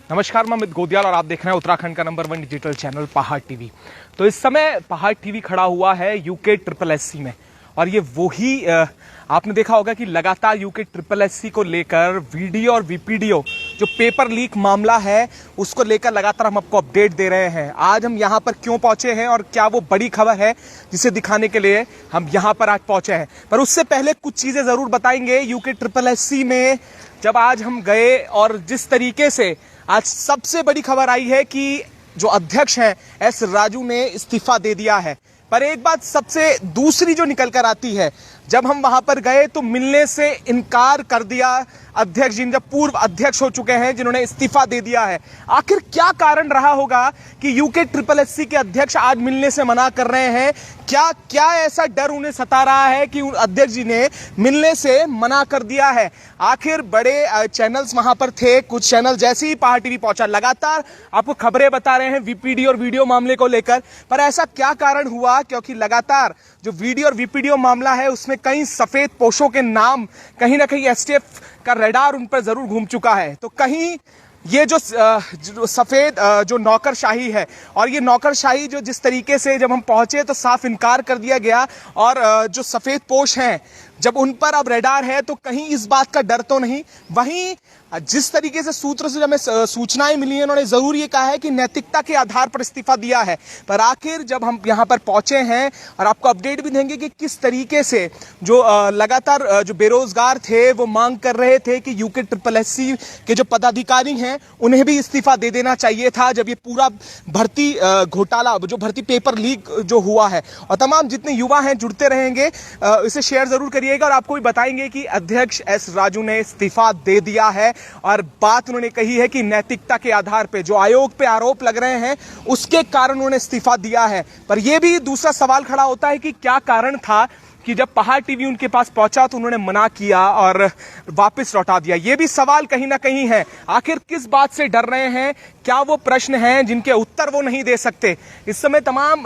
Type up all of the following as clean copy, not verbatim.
नमस्कार, मैं अमित गोदियाल और आप देख रहे हैं उत्तराखंड का नंबर 1 डिजिटल चैनल पहाड़ टीवी। तो इस समय पहाड़ टीवी खड़ा हुआ है यूके ट्रिपल एससी में, और ये वही आपने देखा होगा कि लगातार यूके ट्रिपल एससी को लेकर वीडियो और वीपीडीओ जो पेपर लीक मामला है उसको लेकर लगातार हम आपको अपडेट दे रहे हैं। आज हम यहाँ पर क्यों पहुंचे हैं और क्या वो बड़ी खबर है जिसे दिखाने के लिए हम यहाँ पर आज पहुंचे हैं, पर उससे पहले कुछ चीजें जरूर बताएंगे। यूके ट्रिपल एससी में जब आज हम गए और जिस तरीके से आज सबसे बड़ी खबर आई है कि जो अध्यक्ष हैं एस राजू ने इस्तीफा दे दिया है, पर एक बात सबसे दूसरी जो निकल कर आती है, जब हम वहां पर गए तो मिलने से इनकार कर दिया अध्यक्ष जी, जब पूर्व अध्यक्ष हो चुके हैं जिन्होंने इस्तीफा दे दिया है। आखिर क्या कारण रहा होगा कि यूके ट्रिपल एससी के अध्यक्ष आज मिलने से मना कर रहे हैं? क्या क्या ऐसा डर उन्हें सता रहा है कि उन अध्यक्ष जी ने मिलने से मना कर दिया है? आखिर बड़े चैनल्स वहां पर थे, कुछ चैनल जैसे ही पहाड़ टीवी पहुंचा लगातार आपको खबरें बता रहे हैं वीपीडी और वीडियो मामले को लेकर, पर ऐसा क्या कारण हुआ? क्योंकि लगातार जो वीडियो और वीपीडीओ मामला है उसमें कई सफेद पोशों के नाम कहीं ना कहीं एसटीएफ का रडार उन पर जरूर घूम चुका है। तो कहीं ये जो सफेद जो नौकरशाही है, और ये नौकरशाही जो जिस तरीके से जब हम पहुंचे तो साफ इनकार कर दिया गया, और जो सफेद पोश हैं जब उन पर अब रडार है तो कहीं इस बात का डर तो नहीं। वहीं जिस तरीके से सूत्र से हमें सूचनाएं मिली हैं, उन्होंने जरूर ये कहा है कि नैतिकता के आधार पर इस्तीफा दिया है, पर आखिर जब हम यहाँ पर पहुंचे हैं और आपको अपडेट भी देंगे कि किस तरीके से जो लगातार जो बेरोजगार थे वो मांग कर रहे थे कि यूके ट्रिपल एससी के जो पदाधिकारी हैं उन्हें भी इस्तीफा दे देना चाहिए था, जब ये पूरा भर्ती घोटाला जो भर्ती पेपर लीक जो हुआ है। और तमाम जितने युवा हैं जुड़ते रहेंगे, इसे शेयर जरूर करिएगा और आपको भी बताएंगे कि अध्यक्ष एस राजू ने इस्तीफा दे दिया है, और बात उन्होंने कही है कि नैतिकता के आधार पे जो आयोग पे आरोप लग रहे हैं उसके कारण उन्होंने इस्तीफा दिया है। पर यह भी दूसरा सवाल खड़ा होता है कि क्या कारण था कि जब पहाड़ टीवी उनके पास पहुंचा तो उन्होंने मना किया और वापस लौटा दिया? ये भी सवाल कहीं ना कहीं है। आखिर किस बात से डर रहे हैं? क्या वो प्रश्न हैं जिनके उत्तर वो नहीं दे सकते? इस समय तमाम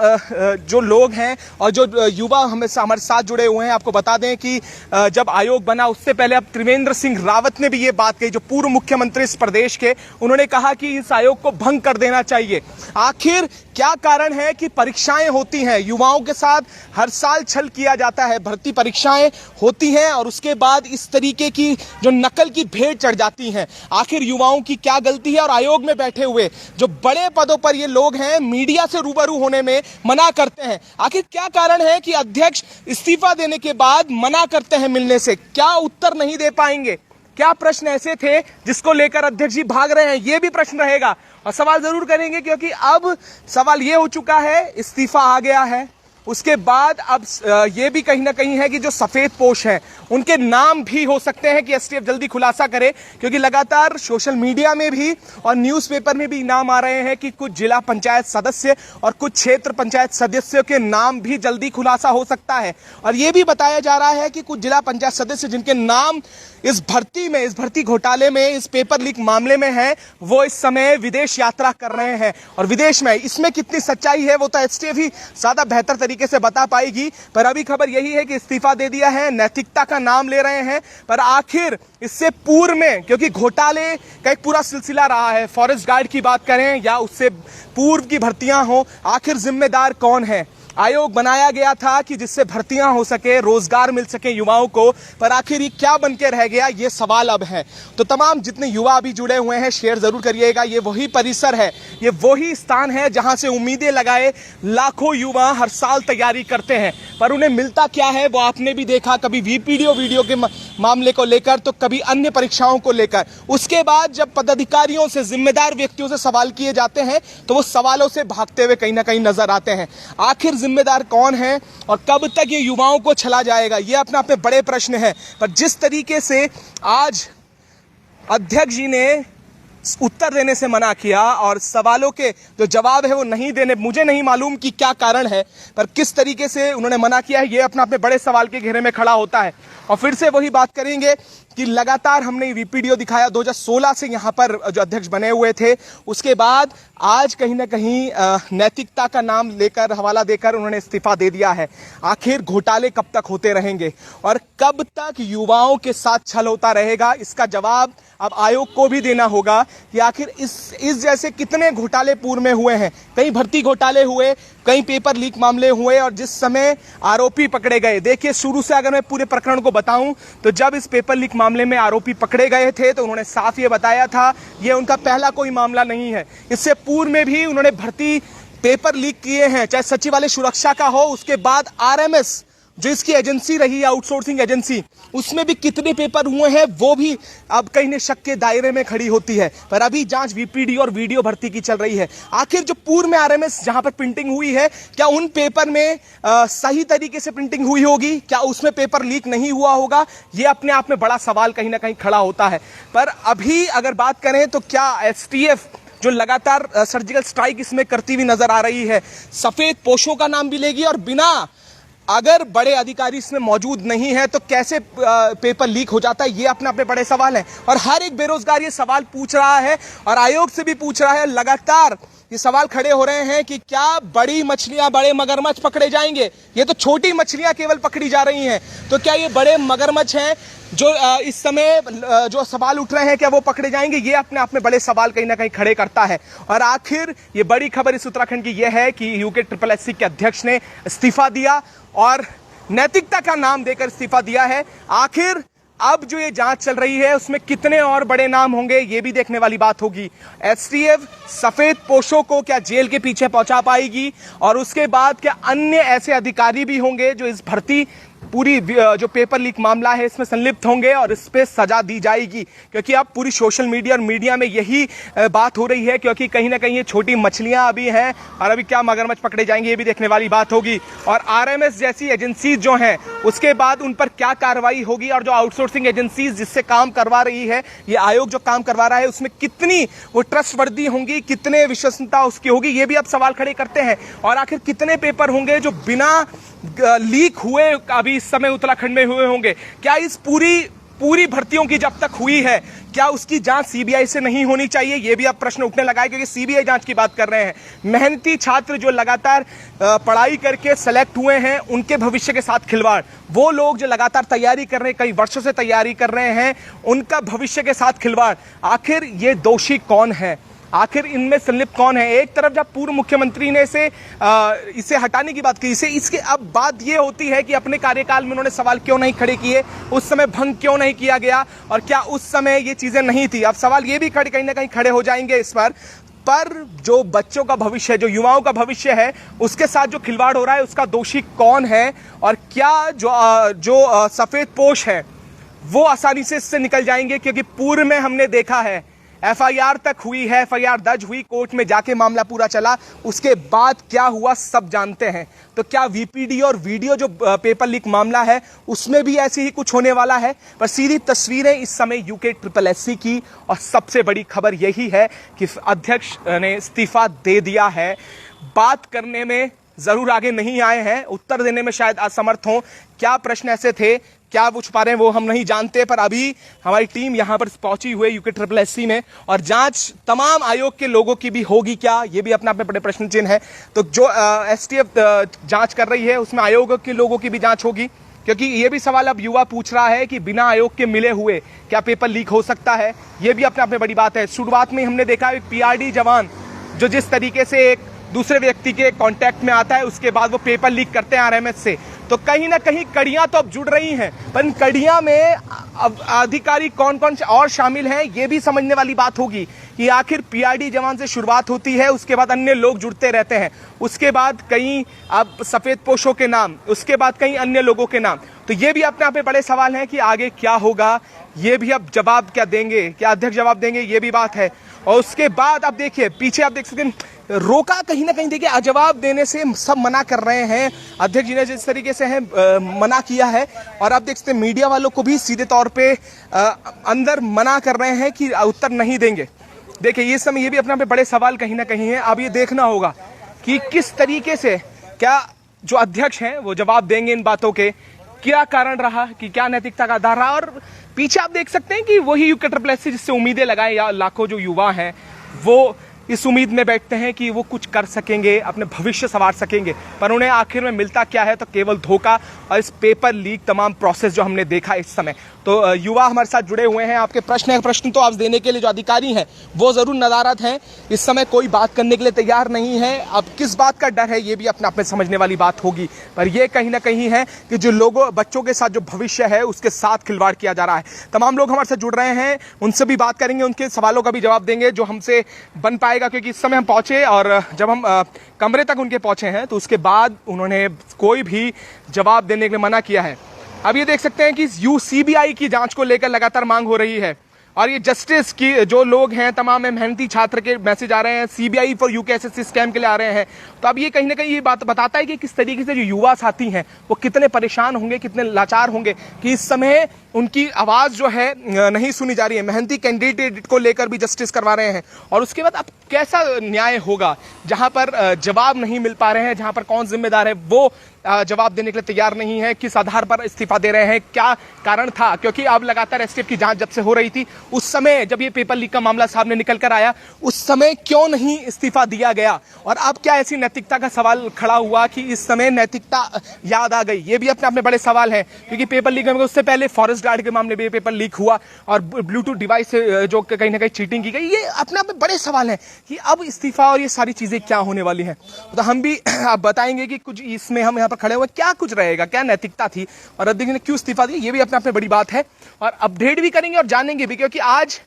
जो लोग हैं और जो युवा हमारे साथ जुड़े हुए हैं, आपको बता दें कि जब आयोग बना उससे पहले अब त्रिवेंद्र सिंह रावत ने भी ये बात कही, जो पूर्व मुख्यमंत्री इस प्रदेश के, उन्होंने कहा कि इस आयोग को भंग कर देना चाहिए। आखिर क्या कारण है कि परीक्षाएं होती हैं, युवाओं के साथ हर साल छल किया जाता है, भर्ती परीक्षाएं होती हैं और उसके बाद इस तरीके की जो नकल की भेंट चढ़ जाती हैं। आखिर युवाओं की क्या गलती है? और आयोग में बैठे हुए जो बड़े पदों पर ये लोग हैं मीडिया से रूबरू होने में मना करते हैं। आखिर क्या कारण है कि अध्यक्ष इस्तीफा देने के बाद मना करते हैं मिलने से? क्या उत्तर नहीं दे पाएंगे? क्या प्रश्न ऐसे थे जिसको लेकर अध्यक्ष जी भाग रहे हैं? ये भी प्रश्न रहेगा और सवाल जरूर करेंगे, क्योंकि अब सवाल ये हो चुका है, इस्तीफा आ गया है, उसके बाद अब ये भी कहीं ना कहीं है कि जो सफेद पोश हैं उनके नाम भी हो सकते हैं कि एसटीएफ जल्दी खुलासा करे, क्योंकि लगातार सोशल मीडिया में भी और न्यूज़पेपर में भी नाम आ रहे हैं कि कुछ जिला पंचायत सदस्य और कुछ क्षेत्र पंचायत सदस्यों के नाम भी जल्दी खुलासा हो सकता है। और ये भी बताया जा रहा है कि कुछ जिला पंचायत सदस्य जिनके नाम इस भर्ती घोटाले में, इस पेपर लीक मामले में है, वो इस समय विदेश यात्रा कर रहे हैं। और विदेश में इसमें कितनी सच्चाई है वो तो एसटीएफ ही ज्यादा बेहतर तरीके से बता पाएगी, पर अभी खबर यही है कि इस्तीफा दे दिया है, नैतिकता का नाम ले रहे हैं। पर आखिर इससे पूर्व में, क्योंकि घोटाले का एक पूरा सिलसिला रहा है, फॉरेस्ट गार्ड की बात करें या उससे पूर्व की भर्तियां हो, आखिर जिम्मेदार कौन है? आयोग बनाया गया था कि जिससे भर्तियां हो सके, रोजगार मिल सके युवाओं को, पर आखिर ये क्या बन के रह गया, ये सवाल अब है। तो तमाम जितने युवा अभी जुड़े हुए हैं शेयर जरूर करिएगा। ये वही परिसर है, ये वही स्थान है जहां से उम्मीदें लगाए लाखों युवा हर साल तैयारी करते हैं, पर उन्हें मिलता क्या है वो आपने भी देखा, कभी वीडियो के मामले को लेकर तो कभी अन्य परीक्षाओं को लेकर। उसके बाद जब पदाधिकारियों से, जिम्मेदार व्यक्तियों से सवाल किए जाते हैं तो वो सवालों से भागते हुए कहीं ना कहीं नजर आते हैं। आखिर जिम्मेदार कौन है और कब तक ये युवाओं को छला जाएगा, ये अपने आप में बड़े प्रश्न है। पर जिस तरीके से आज अध्यक्ष जी ने उत्तर देने से मना किया और सवालों के जो जवाब है वो नहीं देने, मुझे नहीं मालूम कि क्या कारण है, पर किस तरीके से उन्होंने मना किया है ये अपने आप में बड़े सवाल के घेरे में खड़ा होता है। और फिर से वही बात करेंगे कि लगातार हमने वीपीडीओ दिखाया 2016 से यहां पर जो अध्यक्ष बने हुए थे, उसके बाद आज कहीं ना कहीं नैतिकता का नाम लेकर, हवाला देकर उन्होंने इस्तीफा दे दिया है। आखिर घोटाले कब तक होते रहेंगे और कब तक युवाओं के साथ छल होता रहेगा, इसका जवाब अब आयोग को भी देना होगा कि आखिर इस जैसे कितने घोटाले पूर्व में हुए हैं। कई भर्ती घोटाले हुए, कई पेपर लीक मामले हुए और जिस समय आरोपी पकड़े गए, देखिए शुरू से अगर मैं पूरे प्रकरण को बताऊं तो जब इस पेपर लीक मामले में आरोपी पकड़े गए थे तो उन्होंने साफ ये बताया था ये उनका पहला कोई मामला नहीं है। इससे पूर्व में भी उन्होंने भर्ती पेपर लीक किए हैं, चाहे सचिवालय सुरक्षा का हो, उसके बाद आरएमएस जो इसकी एजेंसी रही, आउटसोर्सिंग एजेंसी, उसमें भी कितने पेपर हुए हैं वो भी अब कहीं न शक के दायरे में खड़ी होती है। पर अभी जांच वीपीडी और वीडियो भर्ती की चल रही है। आखिर जो पूर्व में आरएमएस जहां पर प्रिंटिंग हुई है, क्या उन पेपर में सही तरीके से प्रिंटिंग हुई होगी? क्या उसमें पेपर लीक नहीं हुआ होगा? ये अपने आप में बड़ा सवाल कहीं ना कहीं खड़ा होता है। पर अभी अगर बात करें तो क्या एसटीएफ जो लगातार सर्जिकल स्ट्राइक इसमें करती हुई नजर आ रही है, सफेद पोशों का नाम भी लेगी और बिना अगर बड़े अधिकारी इसमें मौजूद नहीं है तो कैसे पेपर लीक हो जाता है, ये अपने आप में बड़े सवाल हैं। और हर एक बेरोजगार ये सवाल पूछ रहा है और आयोग से भी पूछ रहा है। लगातार ये सवाल खड़े हो रहे हैं कि क्या बड़ी मछलियां, बड़े मगरमच्छ पकड़े जाएंगे? ये तो छोटी मछलियां केवल पकड़ी जा रही हैं, तो क्या ये बड़े मगरमच्छ हैं जो इस समय जो सवाल उठ रहे हैं, क्या वो पकड़े जाएंगे? ये अपने आप में बड़े सवाल कहीं ना कहीं खड़े करता है। और आखिर ये बड़ी खबर इस उत्तराखंड की यह है कि यूके SSSC के अध्यक्ष ने इस्तीफा दिया और नैतिकता का नाम देकर इस्तीफा दिया है। आखिर अब जो ये जांच चल रही है उसमें कितने और बड़े नाम होंगे, ये भी देखने वाली बात होगी। एसटीएफ सफेद पोशों को क्या जेल के पीछे पहुंचा पाएगी और उसके बाद क्या अन्य ऐसे अधिकारी भी होंगे जो इस भर्ती पूरी जो पेपर लीक मामला है इसमें संलिप्त होंगे और इस पे सजा दी जाएगी? क्योंकि अब पूरी सोशल मीडिया और मीडिया में यही बात हो रही है, क्योंकि कहीं ना कहीं ये छोटी मछलियां अभी हैं और अभी क्या मगरमच्छ पकड़े जाएंगे, ये भी देखने वाली बात होगी। और आरएमएस जैसी एजेंसी जो हैं उसके बाद उन पर क्या कार्रवाई होगी और जो आउटसोर्सिंग एजेंसीज जिससे काम करवा रही है, ये आयोग जो काम करवा रहा है, उसमें कितनी वो ट्रस्टवर्दी होंगी, कितने विश्वसनीयता उसकी होगी, ये भी अब सवाल खड़े करते हैं। और आखिर कितने पेपर होंगे जो बिना लीक हुए अभी इस समय उत्तराखंड में हुए होंगे? क्या इस पूरी भर्तियों की जब तक हुई है, क्या उसकी जांच सीबीआई से नहीं होनी चाहिए? यह भी अब प्रश्न उठने लगा है, क्योंकि सीबीआई जांच की बात कर रहे हैं। मेहनती छात्र जो लगातार पढ़ाई करके सेलेक्ट हुए हैं, उनके भविष्य के साथ खिलवाड़, वो लोग जो लगातार तैयारी कर रहे हैं, कई वर्षों से तैयारी कर रहे हैं, उनका भविष्य के साथ खिलवाड़, आखिर ये दोषी कौन है? आखिर इनमें संलिप्त कौन है? एक तरफ जब पूर्व मुख्यमंत्री ने इसे हटाने की बात की, इसके अब बात यह होती है कि अपने कार्यकाल में उन्होंने सवाल क्यों नहीं खड़े किए, उस समय भंग क्यों नहीं किया गया और क्या उस समय ये चीजें नहीं थी? अब सवाल ये भी कहीं ना कहीं खड़े हो जाएंगे इस पर जो बच्चों का भविष्य है, जो युवाओं का भविष्य है, उसके साथ जो खिलवाड़ हो रहा है, उसका दोषी कौन है? और क्या जो सफेद पोश है वो आसानी से इससे निकल जाएंगे? क्योंकि पूर्व में हमने देखा है एफआईआर तक हुई है, एफआईआर दर्ज हुई, कोर्ट में जाके मामला पूरा चला, उसके बाद क्या हुआ सब जानते हैं। तो क्या वीपीडी और वीडियो जो पेपर लीक मामला है उसमें भी ऐसे ही कुछ होने वाला है? पर सीधी तस्वीरें इस समय यूके SSSC की और सबसे बड़ी खबर यही है कि अध्यक्ष ने इस्तीफा दे दिया है। बात करने में जरूर आगे नहीं आए हैं, उत्तर देने में शायद असमर्थ हों। क्या प्रश्न ऐसे थे, क्या वो छुपा रहे हैं, वो हम नहीं जानते। पर अभी हमारी टीम यहां पर पहुंची हुई है यूके SSSC में और जांच तमाम आयोग के लोगों की भी होगी क्या, ये भी अपने आप में बड़े प्रश्न चिन्ह है। तो जो एसटीएफ जांच कर रही है उसमें आयोग के लोगों की भी जांच होगी, क्योंकि ये भी सवाल अब युवा पूछ रहा है कि बिना आयोग के मिले हुए क्या पेपर लीक हो सकता है? ये भी अपने आप में बड़ी बात है। शुरुआत में हमने देखा एक पीआरडी जवान जो जिस तरीके से एक दूसरे व्यक्ति के कांटेक्ट में आता है, उसके बाद वो पेपर लीक करते हैं आरएमएस से, तो कहीं ना कहीं कड़ियां तो अब जुड़ रही हैं, पर कड़ियां में अब अधिकारी कौन कौन और शामिल हैं, ये भी समझने वाली बात होगी कि आखिर पीआरडी जवान से शुरुआत होती है, उसके बाद अन्य लोग जुड़ते रहते हैं, उसके बाद कई अब सफेद पोशों के नाम, उसके बाद कई अन्य लोगों के नाम। तो ये भी अपने आप में बड़े सवाल हैं कि आगे क्या होगा, ये भी अब जवाब क्या देंगे, क्या अध्यक्ष जवाब देंगे, ये भी बात है। और उसके बाद अब देखिए पीछे आप देख सकते हैं, रोका कहीं ना कहीं, देखिए अजवाब देने से सब मना कर रहे हैं, अध्यक्ष जी ने जिस तरीके से है मना किया है। और आप देख सकते हैं मीडिया वालों को भी सीधे तौर पे अंदर मना कर रहे हैं कि उत्तर नहीं देंगे। देखिए ये समय ये भी अपने पे बड़े सवाल कहीं ना कहीं है। अब ये देखना होगा कि किस तरीके से क्या जो अध्यक्ष हैं वो जवाब देंगे इन बातों के, क्या कारण रहा, कि क्या नैतिकता का आधार रहा। और पीछे आप देख सकते हैं कि वही यूके ट्रिपल जिससे उम्मीदें लगाए या लाखों जो युवा हैं वो इस उम्मीद में बैठते हैं कि वो कुछ कर सकेंगे, अपने भविष्य संवार सकेंगे, पर उन्हें आखिर में मिलता क्या है, तो केवल धोखा और इस पेपर लीक तमाम प्रोसेस जो हमने देखा इस समय। तो युवा हमारे साथ जुड़े हुए हैं, आपके प्रश्न तो आप देने के लिए जो अधिकारी हैं वो जरूर नदारद हैं, इस समय कोई बात करने के लिए तैयार नहीं है। अब किस बात का डर है ये भी अपने आप में समझने वाली बात होगी, पर यह कहीं ना कहीं है कि जो लोगों बच्चों के साथ जो भविष्य है उसके साथ खिलवाड़ किया जा रहा है। तमाम लोग हमारे साथ जुड़ रहे हैं, उनसे भी बात करेंगे, उनके सवालों का भी जवाब देंगे जो हमसे बन पाएगा, क्योंकि इस समय हम पहुंचे और जब हम कमरे तक उनके पहुंचे हैं तो उसके बाद उन्होंने कोई भी जवाब देने के लिए मना किया है। अब ये देख सकते हैं कि सीबीआई की जांच को लेकर लगातार मांग हो रही है और ये जस्टिस की जो लोग हैं, तमाम मेहनती छात्र के मैसेज आ रहे हैं, CBI for UK SSC scam के लिए आ रहे हैं। तो अब ये कहीं ना कहीं ये बात बताता है कि किस तरीके से जो युवा साथी हैं वो कितने परेशान होंगे, कितने लाचार होंगे कि इस समय उनकी आवाज़ जो है नहीं सुनी जा रही है। मेहनती कैंडिडेट को लेकर भी जस्टिस करवा रहे हैं और उसके बाद अब कैसा न्याय होगा जहां पर जवाब नहीं मिल पा रहे हैं, जहां पर कौन जिम्मेदार है वो जवाब देने के लिए तैयार नहीं है, किस आधार पर इस्तीफा दे रहे हैं, क्या कारण था। क्योंकि अब लगातार एसटीएफ की जांच जब से हो रही थी, उस समय जब ये पेपर लीक का मामला सामने निकल कर आया, उस समय क्यों नहीं इस्तीफा दिया गया और अब क्या ऐसी नैतिकता का सवाल खड़ा हुआ कि इस समय नैतिकता याद आ गई। ये भी अपने आप में बड़े सवाल है, क्योंकि पेपर लीक में उससे पहले फॉरेस्ट गार्ड के मामले में पेपर लीक हुआ और ब्लूटूथ डिवाइस से जो कहीं ना कहीं चीटिंग की गई। ये अपने आप में बड़े सवाल हैं कि अब इस्तीफा और ये सारी चीजें क्या होने वाली हैं। तो हम भी आप बताएंगे कि कुछ इसमें हम यहाँ पर खड़े हुए क्या कुछ रहेगा, क्या नैतिकता थी और अध्यक्ष ने क्यों इस्तीफा दिया, ये भी अपने आप में बड़ी बात है। और अपडेट भी करेंगे और जानेंगे भी, क्योंकि आज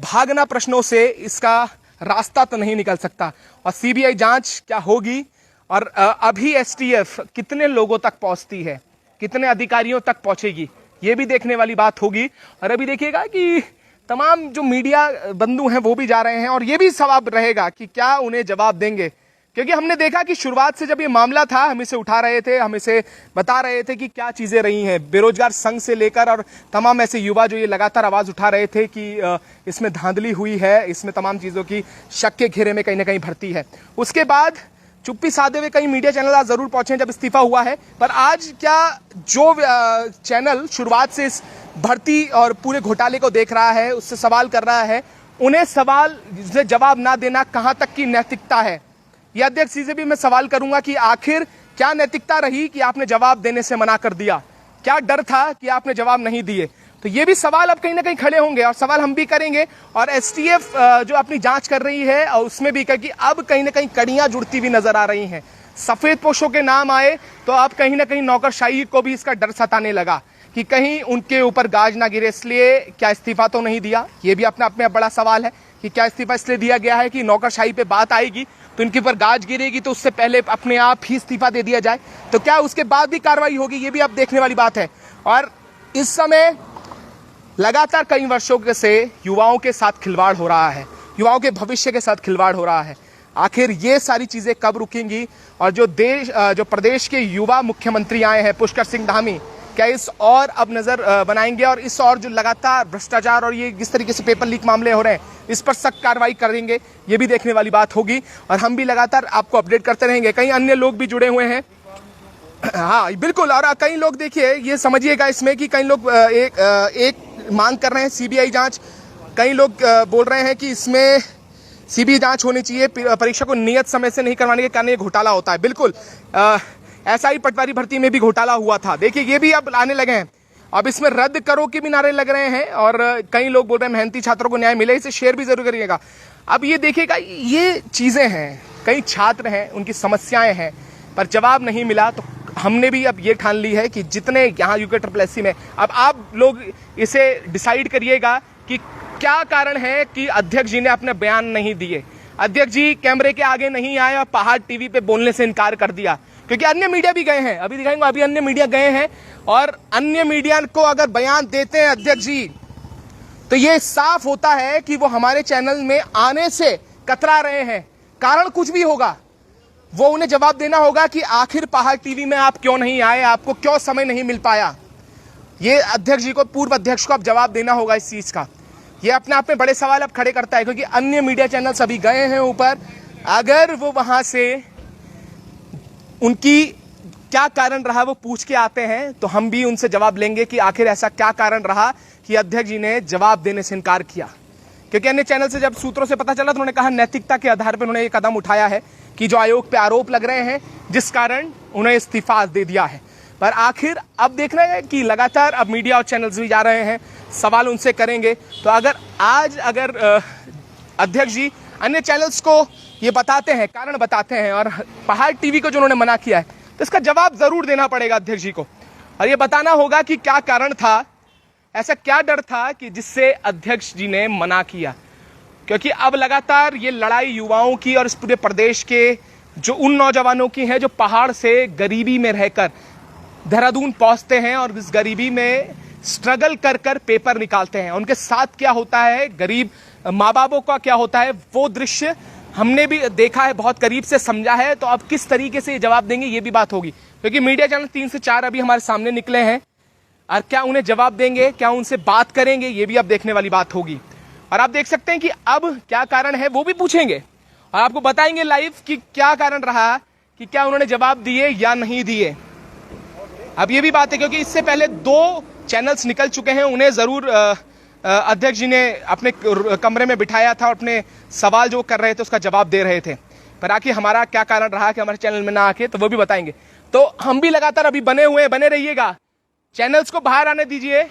भागना प्रश्नों से इसका रास्ता तो नहीं निकल सकता और सीबीआई जांच क्या होगी और अभी एसटीएफ कितने लोगों तक पहुंचती है, कितने अधिकारियों तक पहुंचेगी, ये भी देखने वाली बात होगी। और अभी देखिएगा कि तमाम जो मीडिया बंधु हैं वो भी जा रहे हैं और ये भी सवाल रहेगा कि क्या उन्हें जवाब देंगे, क्योंकि हमने देखा कि शुरुआत से जब ये मामला था हम इसे उठा रहे थे, हम इसे बता रहे थे कि क्या चीजें रही हैं। बेरोजगार संघ से लेकर और तमाम ऐसे युवा जो ये लगातार आवाज उठा रहे थे कि इसमें धांधली हुई है, इसमें तमाम चीजों की शक के घेरे में कहीं ना कहीं भर्ती है। उसके बाद चुप्पी साधे हुए कई मीडिया चैनल आज जरूर पहुंचे जब इस्तीफा हुआ है, पर आज क्या जो चैनल शुरुआत से इस भर्ती और पूरे घोटाले को देख रहा है, उससे सवाल कर रहा है, उन्हें सवाल से जवाब ना देना कहां तक की नैतिकता है। यह अध्यक्ष जी से भी मैं सवाल करूंगा कि आखिर क्या नैतिकता रही कि आपने जवाब देने से मना कर दिया, क्या डर था कि आपने जवाब नहीं दिए। तो ये भी सवाल अब कहीं ना कहीं खड़े होंगे और सवाल हम भी करेंगे। और एसटीएफ जो अपनी जांच कर रही है और उसमें भी क्योंकि अब कहीं ना कहीं कड़ियां जुड़ती हुई नजर आ रही हैं, सफेद पोशों के नाम आए तो अब कहीं ना कहीं नौकरशाही को भी इसका डर सताने लगा कि कहीं उनके ऊपर गाज ना गिरे, इसलिए क्या इस्तीफा तो नहीं दिया। ये भी अपने आप में बड़ा सवाल है कि क्या इस्तीफा इसलिए दिया गया है कि नौकरशाही पे बात आएगी तो इनके ऊपर गाज गिरेगी, तो उससे पहले अपने आप ही इस्तीफा दे दिया जाए, तो क्या उसके बाद भी कार्रवाई होगी, ये भी अब देखने वाली बात है। और इस समय लगातार कई वर्षों से युवाओं के साथ खिलवाड़ हो रहा है, युवाओं के भविष्य के साथ खिलवाड़ हो रहा है। आखिर ये सारी चीजें कब रुकेंगी और जो प्रदेश के युवा मुख्यमंत्री आए हैं पुष्कर सिंह धामी, क्या इस और अब नजर बनाएंगे और इस और जो लगातार भ्रष्टाचार और ये जिस तरीके से पेपर लीक मामले हो रहे हैं इस पर सख्त कार्रवाई करेंगे, ये भी देखने वाली बात होगी। और हम भी लगातार आपको अपडेट करते रहेंगे। कई अन्य लोग भी जुड़े हुए हैं, हाँ बिल्कुल। और कई लोग देखिए ये समझिएगा इसमें कि कई लोग एक मांग कर रहे हैं सीबीआई जांच, कई लोग बोल रहे हैं कि इसमें सीबीआई जांच होनी चाहिए, परीक्षा को नियत समय से नहीं करवाने के कारण ये घोटाला होता है। बिल्कुल ऐसा ही पटवारी भर्ती में भी घोटाला हुआ था, देखिए ये भी अब आने लगे हैं। अब इसमें रद्द करो के भी नारे लग रहे हैं और कई लोग बोल रहे हैं मेहनती छात्रों को न्याय मिले, इसे शेयर भी जरूर करिएगा। अब ये देखिएगा ये चीजें हैं, कई छात्र हैं, उनकी समस्याएं हैं, पर जवाब नहीं मिला। तो हमने भी अब ये ठान ली है कि जितने यहाँ यूके ट्रिपल में, अब आप लोग इसे डिसाइड करिएगा कि क्या कारण है कि अध्यक्ष जी ने अपने बयान नहीं दिए, अध्यक्ष जी कैमरे के आगे नहीं आए और पहाड़ टीवी पे बोलने से इनकार कर दिया, क्योंकि अन्य मीडिया भी गए हैं, अभी दिखाएंगे, अभी अन्य मीडिया गए हैं और अन्य मीडिया को अगर बयान देते हैं अध्यक्ष जी तो ये साफ होता है कि वो हमारे चैनल में आने से कतरा रहे हैं। कारण कुछ भी होगा, वो उन्हें जवाब देना होगा कि आखिर पहाड़ टीवी में आप क्यों नहीं आए, आपको क्यों समय नहीं मिल पाया। ये अध्यक्ष जी को, पूर्व अध्यक्ष को अब जवाब देना होगा इस चीज का। ये अपने आप में बड़े सवाल अब खड़े करता है, क्योंकि अन्य मीडिया चैनल सभी गए हैं ऊपर, अगर वो वहां से उनकी क्या कारण रहा वो पूछ के आते हैं, तो हम भी उनसे जवाब लेंगे कि आखिर ऐसा क्या कारण रहा कि अध्यक्ष जी ने जवाब देने से इनकार किया। क्योंकि अन्य चैनल से जब सूत्रों से पता चला तो उन्होंने कहा नैतिकता के आधार पर उन्होंने ये कदम उठाया है कि जो आयोग पे आरोप लग रहे हैं जिस कारण उन्हें इस्तीफा दे दिया है। पर आखिर अब देखना है कि लगातार अब मीडिया और चैनल्स भी जा रहे हैं, सवाल उनसे करेंगे। तो अगर अध्यक्ष जी अन्य चैनल्स को ये बताते हैं, कारण बताते हैं, और पहाड़ टीवी को जो उन्होंने मना किया है, तो इसका जवाब जरूर देना पड़ेगा अध्यक्ष जी को, और ये बताना होगा कि क्या कारण था, ऐसा क्या डर था कि जिससे अध्यक्ष जी ने मना किया। क्योंकि अब लगातार ये लड़ाई युवाओं की और इस पूरे प्रदेश के जो उन नौजवानों की है जो पहाड़ से गरीबी में रहकर देहरादून पहुंचते हैं और इस गरीबी में स्ट्रगल कर कर पेपर निकालते हैं। उनके साथ क्या होता है, गरीब माँ बापों का क्या होता है, वो दृश्य हमने भी देखा है, बहुत करीब से समझा है। तो अब किस तरीके से ये जवाब देंगे ये भी बात होगी, क्योंकि मीडिया चैनल 3 से 4 अभी हमारे सामने निकले हैं, और क्या उन्हें जवाब देंगे, क्या उनसे बात करेंगे, ये भी अब देखने वाली बात होगी। और आप देख सकते हैं कि अब क्या कारण है वो भी पूछेंगे और आपको बताएंगे लाइव कि क्या कारण रहा, कि क्या उन्होंने जवाब दिए या नहीं दिए। अब ये भी बात है क्योंकि इससे पहले 2 चैनल्स निकल चुके हैं, उन्हें जरूर अध्यक्ष जी ने अपने कमरे में बिठाया था और अपने सवाल जो कर रहे थे उसका जवाब दे रहे थे। पर आखिर हमारा क्या कारण रहा कि हमारे चैनल में ना आके, तो वो भी बताएंगे। तो हम भी लगातार अभी बने हुए हैं, बने रहिएगा, चैनल्स को बाहर आने दीजिए,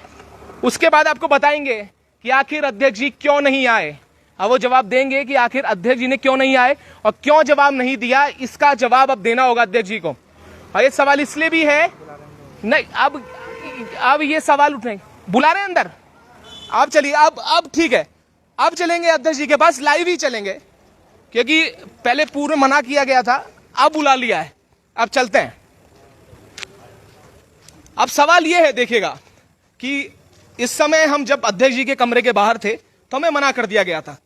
उसके बाद आपको बताएंगे कि आखिर अध्यक्ष जी क्यों नहीं आए। अब वो जवाब देंगे कि आखिर अध्यक्ष जी ने क्यों नहीं आए और क्यों जवाब नहीं दिया, इसका जवाब अब देना होगा अध्यक्ष जी को। और ये सवाल इसलिए भी है, नहीं अब ये सवाल उठेंगे, बुला रहे हैं अंदर, आप चलिए, अब ठीक है, अब चलेंगे अध्यक्ष जी के पास, लाइव ही चलेंगे, क्योंकि पहले पूरे मना किया गया था, अब बुला लिया है, अब चलते हैं। अब सवाल यह है, देखिएगा कि इस समय हम जब अध्यक्ष जी के कमरे के बाहर थे तो हमें मना कर दिया गया था।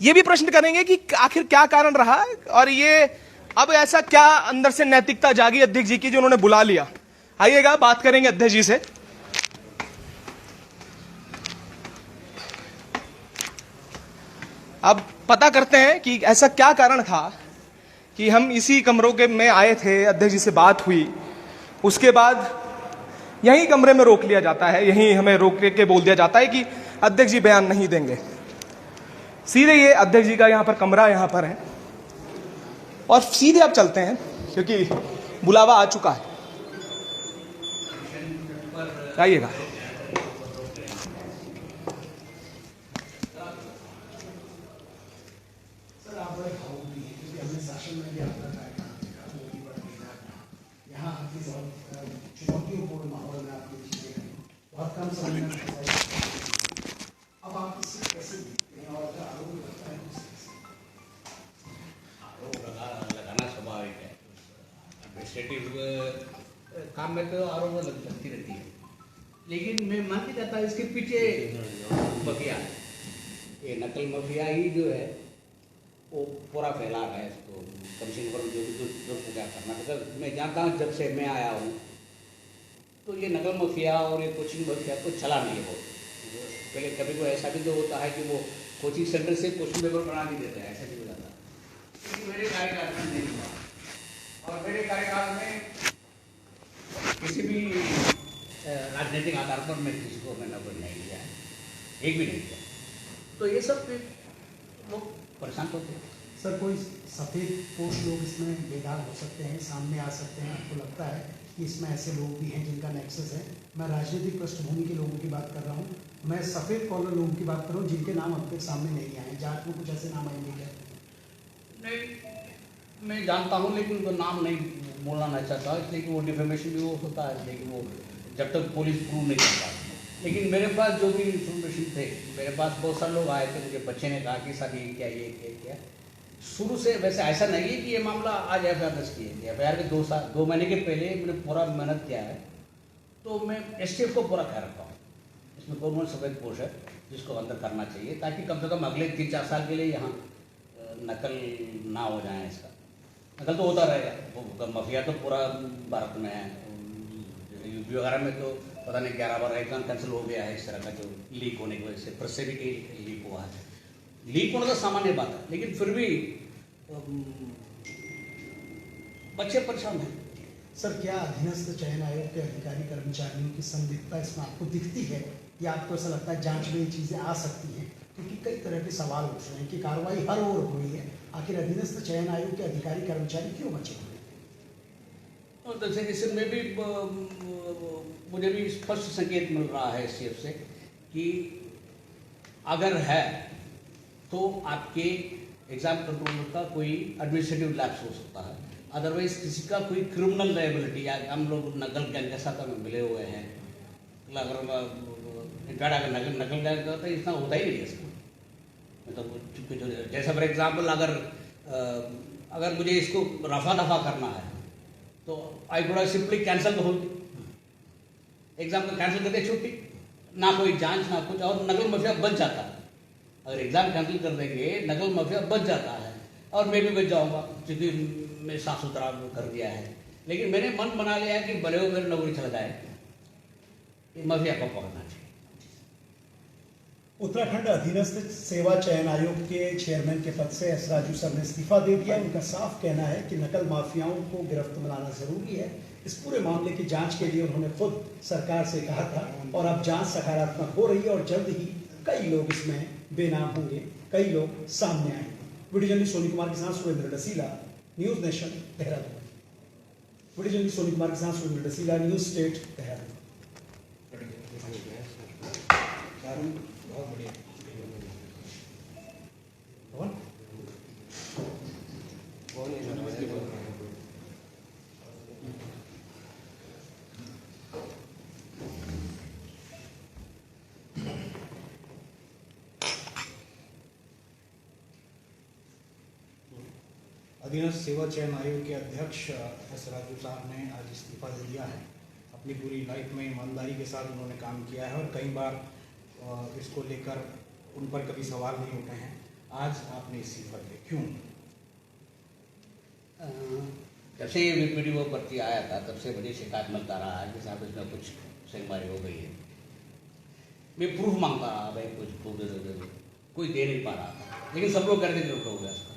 यह भी प्रश्न करेंगे कि आखिर क्या कारण रहा, और ये अब ऐसा क्या अंदर से नैतिकता जागी अध्यक्ष जी की जो उन्होंने बुला लिया। आइएगा, बात करेंगे अध्यक्ष जी से। अब पता करते हैं कि ऐसा क्या कारण था कि हम इसी कमरों के में आए थे, अध्यक्ष जी से बात हुई, उसके बाद यहीं कमरे में रोक लिया जाता है, यहीं हमें रोक के बोल दिया जाता है कि अध्यक्ष जी बयान नहीं देंगे। सीधे ये अध्यक्ष जी का यहां पर कमरा यहां पर है, और सीधे अब चलते हैं क्योंकि बुलावा आ चुका है। आइएगा। चुनौतियों माहौल में आपकी चीजें बहुत कम समय में अब आप इसे कैसे देखते हैं और आरोप लगता है, आरोप लगाना स्वाभाविक है। एडमिनिस्ट्रेटिव काम में तो आरोप लगती रहती है, लेकिन मैं मान नहीं करता इसके पीछे मफिया है, ये नकल मफिया ही जो है वो पूरा फैला रहा है इसको। कमीशन पर जो क्या करना, मतलब मैं जानता हूँ जब से मैं आया हूँ तो ये नकल मफिया और ये कोचिंग मफिया को चला नहीं है बहुत। पहले कभी को ऐसा भी तो होता है कि वो कोचिंग सेंटर से क्वेश्चन पेपर बना भी देते हैं, ऐसा भी हो जाता है। क्योंकि मेरे कार्यकाल में नहीं हुआ, और मेरे कार्यकाल में किसी भी राजनीतिक आधार पर मैं किसी को मैंने कोई नहीं दिया है, एक भी नहीं दिया। तो ये सब लोग परेशान होते हैं। सर कोई सफेद पोश लोग इसमें बेदाग हो सकते हैं, सामने आ सकते हैं, आपको लगता है कि इसमें ऐसे लोग भी हैं जिनका नेक्सस है? मैं राजनीतिक पृष्ठभूमि के लोगों की बात कर रहा हूँ, मैं सफेद कॉलर लोगों की बात कर रहा हूँ जिनके नाम अब तक सामने नहीं आए। जांच में कुछ ऐसे नाम आएंगे क्या? नहीं, मैं जानता हूँ लेकिन वो नाम नहीं बोलना नहीं चाहता, इसलिए कि वो डिफेमेशन भी वो होता है, लेकिन वो जब तक पुलिस प्रूव नहीं करता। लेकिन मेरे पास जो भी इंफॉर्मेशन थे, मेरे पास बहुत सारे लोग आए थे, मुझे बच्चे ने कहा कि सर ये क्या शुरू से वैसे ऐसा नहीं है कि ये मामला आज एफ.आई.आर. दर्ज किए थे। एफ.आई.आर. के 2 महीने के पहले मैंने पूरा मेहनत किया है, तो मैं एसटीएफ को पूरा ख्याल रखता हूँ। इसमें कौन सफेद पोश है जिसको अंदर करना चाहिए, ताकि कम से कम अगले 3-4 साल के लिए यहाँ नकल ना हो जाए। इसका नकल तो होता रहेगा, मफिया तो पूरा भारत में है। यूपी वगैरह में तो पता नहीं 11 बार एग्जाम कैंसिल हो गया है इस तरह का, जो लीक होने की वजह से, प्रेस से भी लीक हुआ है। लीक होना तो सामान्य बात है, लेकिन फिर भी बच्चे परेशान हैं। सर, क्या अधीनस्थ चयन आयोग के अधिकारी कर्मचारियों की संदिग्धता इसमें आपको दिखती है, या आपको ऐसा लगता है जांच में ये चीज़ें आ सकती हैं? क्योंकि कई तरह के सवाल उठ रहे हैं कि कार्रवाई हर ओर हो रही है, आखिर अधीनस्थ चयन आयोग के अधिकारी कर्मचारी क्यों बचे हुए हैं? और जैसे इसमें भी मुझे भी स्पष्ट संकेत मिल रहा है एसटीएफ से कि अगर है तो आपके एग्जाम कंट्रोलर का कोई एडमिनिस्ट्रेटिव लैप्स हो सकता है, अदरवाइज किसी का कोई क्रिमिनल लायबिलिटी, या हम लोग नकल गैंग के साथ में मिले हुए हैं, अगर अगर नकल गैंग का तो इतना होता ही नहीं है इसमें। मतलब जैसे फॉर एग्जाम्पल अगर मुझे इसको रफा दफा करना है तो I could simply cancel the whole exam को कैंसिल करके छुट्टी, ना कोई जांच ना कुछ, और नकल माफिया बच जाता है। अगर एग्जाम कैंसिल कर देंगे नकल माफिया बच जाता है, और मैं भी बच जाऊंगा क्योंकि मैं साफ सुथरा कर दिया है। लेकिन मैंने मन बना लिया है कि भले हो मेरी नौकरी चला जाए, माफिया को पकड़ना चाहिए। उत्तराखंड अधीनस्थ सेवा चयन आयोग के चेयरमैन के पद से एस राजू सर ने इस्तीफा दे दिया। उनका साफ कहना है कि नकल माफियाओं को गिरफ्त में लाना जरूरी है। इस पूरे मामले की जांच के लिए उन्होंने खुद सरकार से कहा था, और अब जांच सकारात्मक हो रही है और जल्द ही कई लोग इसमें बेनाम होंगे, कई लोग सामने आएंगे। वीडियो जर्नलिस्ट सोनी कुमार के साथ Surendra Dasila, News Nation, Dehradun. Video journalist Soni Kumar के साथ सुरेंद्र डसीला, न्यूज स्टेट, देहरादून। बहुत बढ़िया। अधीनस्थ सेवा चयन आयोग के अध्यक्ष एस राजू साहब ने आज इस्तीफा दे दिया है। अपनी पूरी लाइफ में ईमानदारी के साथ उन्होंने काम किया है और कई बार इसको लेकर उन पर कभी सवाल नहीं उठे हैं। आज आपने इस्तीफा दिया, क्यों? जब से ये वीडियो भर्ती आया था तब से मुझे शिकायत मिलता रहा है कि साहब इसमें कुछ सेंगमारी हो गई है। मैं प्रूफ मांगता रहा, भाई कुछ प्रूफ दे, कोई दे नहीं पा रहा था, लेकिन सब लोग करके जरूरत हो गया इसका।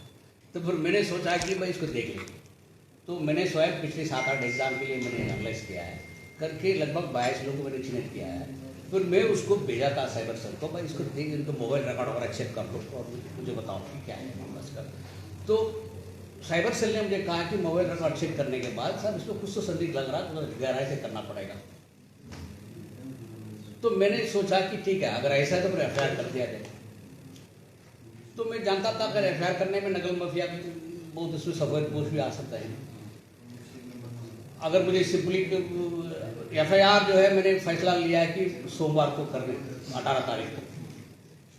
तो फिर मैंने सोचा कि भाई इसको देख लें। तो मैंने स्वयं पिछले 7-8 एग्जाम के लिए मैंने एनालाइज किया है, करके लगभग 22 लोगों को मैंने चिन्हित किया है। फिर मैं उसको भेजा था साइबर सेल को, भाई इसको देख, इनको मोबाइल रिकॉर्ड वगैरह चेक कर लो और मुझे बताओ कि क्या है मामला इसका। तो साइबर सेल ने मुझे कहा कि मोबाइल रिकॉर्ड चेक करने के बाद सर इसको कुछ तो संदिग्ध लग रहा है, तो गहराई से करना पड़ेगा। तो मैंने सोचा कि ठीक है, अगर ऐसा है तो फिर एफआईआर कर दिया जाए। तो मैं जानता था अगर एफआईआर करने में नकल माफिया बहुत उसमें सफेद पोस्ट भी आ सकता है। अगर मुझे सिंपली एफआईआर जो है मैंने फैसला लिया है कि सोमवार को करने 18 तारीख को,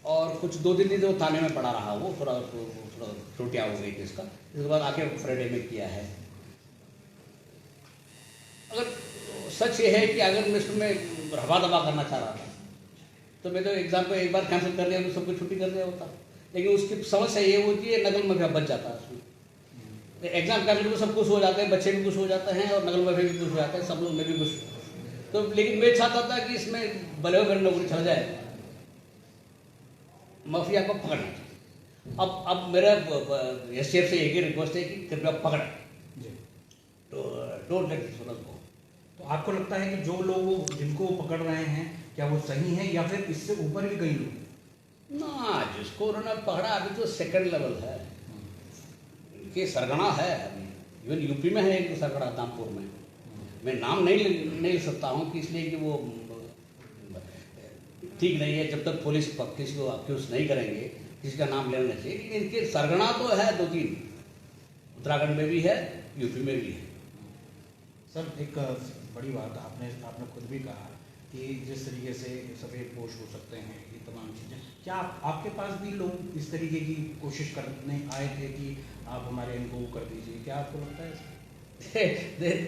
और कुछ 2 दिन तो थाने में पड़ा रहा, वो थोड़ा त्रुटियाँ हो गई थी इसका। इसके बाद आके फ्राइडे में किया है। अगर सच ये है कि अगर मैं इसमें रवा दबा करना चाह रहा था तो मैं तो एग्जाम को एक बार कैंसिल कर दिया तो सबको छुट्टी कर दिया होता। लेकिन उसकी समस्या ये होती है नकल माफिया बच जाता है उसमें। एग्जाम कैंसिल तो सब कुछ हो जाते हैं, बच्चे भी खुश हो जाते हैं और नकल माफिया भी खुश हो जाते हैं, सब लोग मैं भी खुश। तो लेकिन मैं चाहता था कि इसमें भले मेरी नौकरी चल जाए, माफिया को पकड़ना चाहिए। अब मेरा एसटीएफ से एक ही रिक्वेस्ट है कि कृपया पकड़ें, तो डोंट लेट दिस गो। तो आपको लगता है कि जो लोग जिनको पकड़ रहे हैं क्या वो सही हैं, या फिर इससे ऊपर भी कई लोग? ना, जिसको उन्होंने पकड़ा अभी तो सेकंड लेवल है, इनके सरगना है। अभी इवन यूपी में है एक सरगना दामपुर में, मैं नाम नहीं ले सकता हूँ कि इसलिए कि वो ठीक नहीं है। जब तक पुलिस किसी को अक्यूज नहीं करेंगे किसी का नाम लेना चाहिए, लेकिन इनके सरगना तो है 2-3, उत्तराखंड में भी है, यूपी में भी है। सर, एक बड़ी बात आपने खुद भी कहा कि जिस तरीके से सफ़ेद पोश हो सकते हैं, ये तमाम चीज़ें, क्या आपके पास भी लोग इस तरीके की कोशिश करने आए थे कि आप हमारे इनको वो कर दीजिए? क्या आपको लगता है?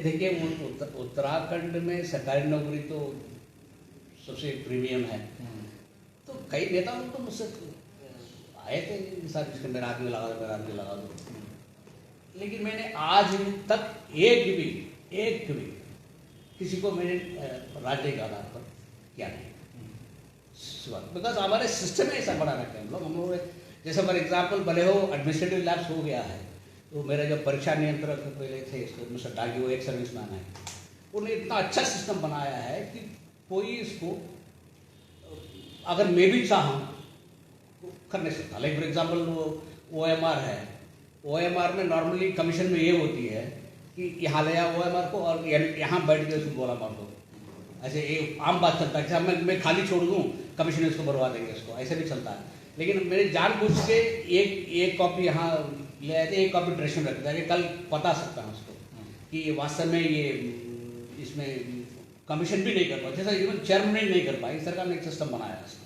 देखिए, उत्तराखंड में सरकारी नौकरी तो सबसे प्रीमियम है। तो कई नेता लोग तो मुझसे आए थे सर इसके मेरा आदमी लगा दो, लेकिन मैंने आज तक एक भी किसी को मैंने राजनीतिक आधार पर किया नहीं। बिकॉज हमारे सिस्टम में ऐसा बड़ा रखा है हम लोग जैसे फॉर एग्जाम्पल भले हो एडमिनिस्ट्रेटिव लैब्स हो गया है, तो मेरे जो परीक्षा नियंत्रक पहले थे इसको मिस्टर डागी, वो एक सर्विसमैन है, उन्होंने इतना अच्छा सिस्टम बनाया है कि कोई इसको अगर मैं भी चाहूँ तो कर नहीं सकता। लाइक फॉर एग्जाम्पल वो OMR है, OMR में नॉर्मली कमीशन में ये होती है कि यहाँ ले जाओ OMR को और यहाँ बैठ के उसको बोला मार दो, ऐसे ये आम बात चलता है कि मैं खाली छोड़ दूँ कमीशन इसको भरवा देंगे, इसको ऐसे नहीं चलता है। लेकिन मैंने जानबूझ के एक कॉपी यहाँ ले आते, एक कॉपी ड्रेस में रख दिया कि कल बता सकता हूँ उसको कि वास्तव में ये इसमें कमीशन भी नहीं कर पाए, जैसा इवन चेयरमैन नहीं कर पाए, इस तरह का एक सिस्टम बनाया है इसको।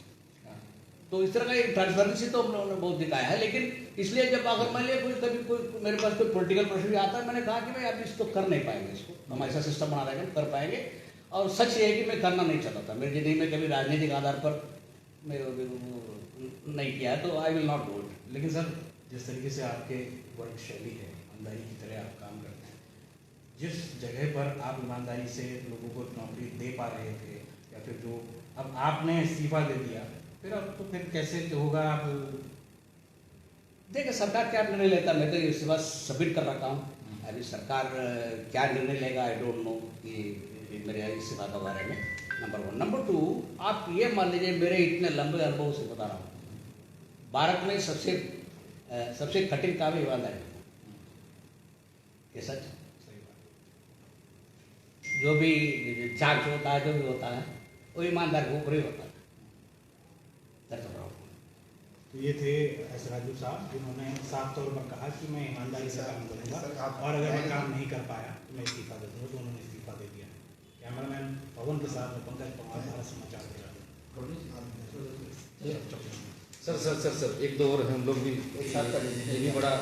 तो इस तरह का एक ट्रांसपेरेंसी तो हम लोगों ने बहुत दिखाया है। लेकिन इसलिए जब अगर मान लिया कभी कोई मेरे पास कोई पॉलिटिकल प्रेशर भी आता है, मैंने कहा कि भाई आप इसको कर नहीं पाएंगे, इसको हम ऐसा सिस्टम बना देंगे कर पाएंगे। और सच ये है कि मैं करना नहीं चाहता था, मेरी जिंदगी में कभी राजनीतिक आधार पर मेरे नहीं किया है, तो I will not do it. लेकिन सर, जिस तरीके से आपके वर्क शैली है, ईमानदारी की तरह आप काम करते हैं, जिस जगह पर आप ईमानदारी से लोगों को नौकरी दे पा रहे थे, या फिर जो अब आपने इस्तीफा दे दिया, फिर अब तो फिर कैसे होगा? आप देखिए सरकार क्या निर्णय लेता है, मैं तो इस्तीफा सबमिट कर रखा हूँ। अभी सरकार क्या निर्णय लेगा आई डोंट नो कि मेरे इस्तीफा के बारे में, नंबर 1। नंबर 2, आप ये मान लीजिए मेरे इतने लंबे अनुभव से बता रहा हूँ, भारत में सबसे कठिन काम है ईमानदारी। ये सच, जो भी जांच होता है, जो भी होता है, वो ईमानदारी के ऊपर ही होता है। तो ये थे एस राजू साहब, जिन्होंने साफ तौर पर कहा कि मैं ईमानदारी से काम करूँगा और अगर मैं काम नहीं कर पाया तो मैं इस्तीफा दे दूँगा, तो उन्होंने इस्तीफा दे दिया। कैमरामैन पवन के साथ में पंकज पवार, भारत समाचार देहरादून। सर एक दो और हम लोग भी ये भी बड़ा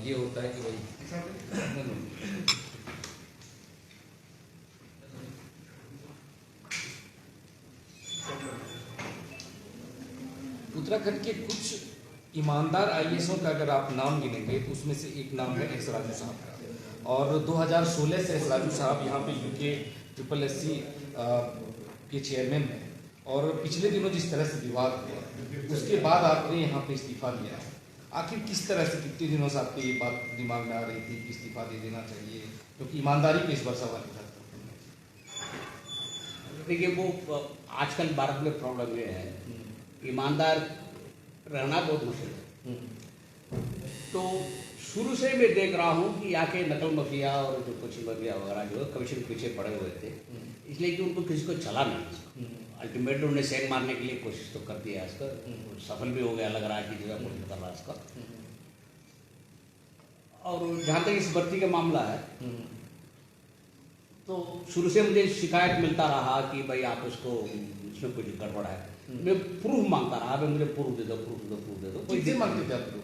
ये होता है कि भाई उत्तराखंड के कुछ ईमानदार IASों का अगर आप नाम गिनेंगे तो उसमें से एक नाम है एस राजू साहब का, और 2016 से एस राजू साहब यहाँ पे UK SSSC के चेयरमैन हैं। और पिछले दिनों जिस तरह से विवाद हुआ उसके बाद आपने यहाँ पे इस्तीफा दिया, आखिर किस तरह से, कितने दिनों से आपकी ये बात दिमाग में आ रही थी कि इस्तीफा दे देना चाहिए, क्योंकि ईमानदारी पे इस बार सवाल उठा? देखिए वो आजकल भारत में प्रॉब्लम ये है, ईमानदार रहना बहुत मुश्किल है। तो शुरू से मैं देख रहा हूँ कि यहाँ के नकल माफिया और जो कुछ माफिया वगैरह जो है कमीशन के पीछे पड़े हुए थे, इसलिए कि उनको किसी को चला नहीं। अल्टीमेटली उन्होंने सेंग मारने के लिए कोशिश तो कर दिया, इसका सफल भी हो गया, लग रहा है कि जगह कोशिश कर रहा है इसका। और जहाँ तक इस भर्ती का मामला है, तो शुरू से मुझे शिकायत मिलता रहा कि भाई आप उसको इसमें कुछ गड़बड़ है, मैं प्रूफ मांगता रहा, भाई मुझे प्रूफ दे दो, प्रूफ दे दो, प्रूफ दे दो। किससे मांगते थे आप लोग?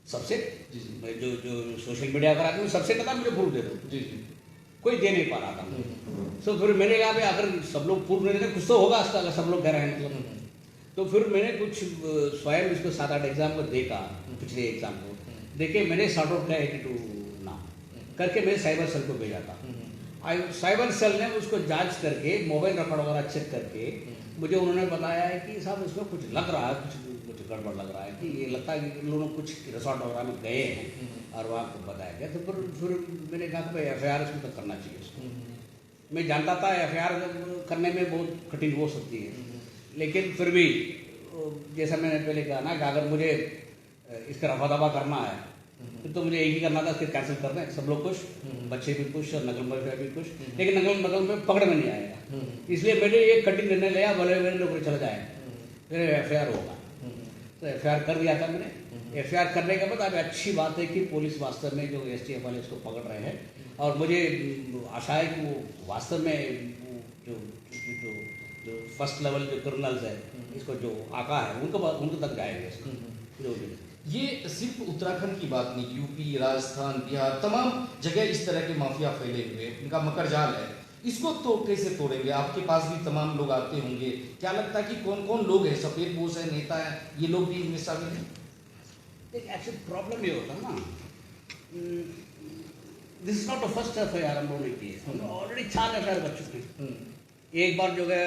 सबसे मैं जो सोशल मीडिया पर आते हैं सबसे कहता मुझे प्रूफ दे दो। जी, कोई दे नहीं पा रहा था। तो फिर मैंने कहा भाई अगर सब लोग प्रूफ नहीं देते कुछ तो होगा इसका, अगर सब लोग कह रहे हैं मतलब। तो फिर मैंने कुछ स्वयं इसको 7-8 एग्जाम को देखा, पिछले एग्जाम को देखे, मैंने सॉर्ट आउट किया 82 नाम करके मैंने साइबर सेल को भेजा था। साइबर सेल ने उसको जांच करके मोबाइल रिकॉर्ड वगैरह चेक करके मुझे उन्होंने बताया है कि साहब इसमें कुछ लग रहा है, कुछ गड़बड़ लग रहा है, कि ये लगता है कि लोग कुछ रिसोर्ट वगैरह में गए हैं और वहाँ को बताया गया। तो फिर मैंने कहा कि भाई FIR इसमें तो करना चाहिए उसको। मैं जानता था FIR करने में बहुत कठिन हो सकती है, लेकिन फिर भी जैसा मैंने पहले कहा ना कि अगर मुझे इसका रफा दफा करना है तो मुझे यही करना था, फिर कैंसिल कर दें, सब लोग खुश, बच्चे भी खुश और नकल माफिया भी खुश, लेकिन नकल में पकड़ में नहीं आएगा। इसलिए मैंने एक कठिन निर्णय लिया, भले मेरे नौकरी चला जाए, फिर FIR होगा। तो FIR कर दिया था मैंने। FIR करने के बाद अब अच्छी बात है कि पुलिस वास्तव में जो STF वाले इसको पकड़ रहे हैं, और मुझे आशा है कि वो वास्तव में जो फर्स्ट लेवल जो क्रिमिनल्स है, इसको जो आका है उनको तक जाएंगे इसको। ये सिर्फ उत्तराखंड की बात नहीं, UP, राजस्थान, बिहार, तमाम जगह इस तरह के माफिया फैले हुए हैं, इनका मकर जाल है। इसको तो कैसे तोड़ेंगे? आपके पास भी तमाम लोग आते होंगे, क्या लगता है कि कौन कौन लोग हैं, सफेद पोश है, नेता है, ये लोग भी इनमें शामिल हैं? देखिए एक्चुअली प्रॉब्लम ये होता है ना, this is not the first FIR हम लोगों ने की है, हम ऑलरेडी 4 FIR कर चुके हैं। एक बार जो है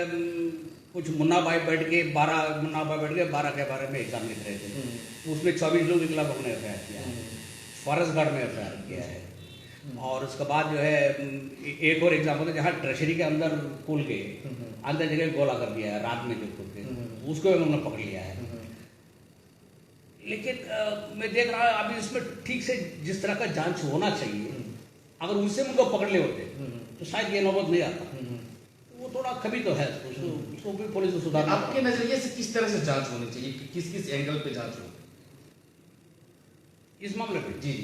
कुछ मुन्ना भाई बैठ के 12 के बारे में एग्जाम लिख रहे थे, उसमें 24 लोग के खिलाफ हमने FIR किया। फॉरेस्ट गार्ड में एफआईआर किया है। और उसके बाद जो है एक और एग्जाम्पल है जहाँ ट्रेजरी के अंदर पुल के अंदर जगह गोला कर दिया है रात में जो पुल के, उसको उन्होंने पकड़ लिया है। लेकिन मैं देख रहा हूँ अभी इसमें ठीक से जिस तरह का जांच होना चाहिए, अगर उससे उनको पकड़ ले होते तो शायद ये नौबत नहीं आता। वो थोड़ा कभी तो है, उसको भी पुलिस को सुधारना। आपके नजरिए से किस तरह से जांच होनी चाहिए, किस किस एंगल पे जांच हो इस मामले में? जी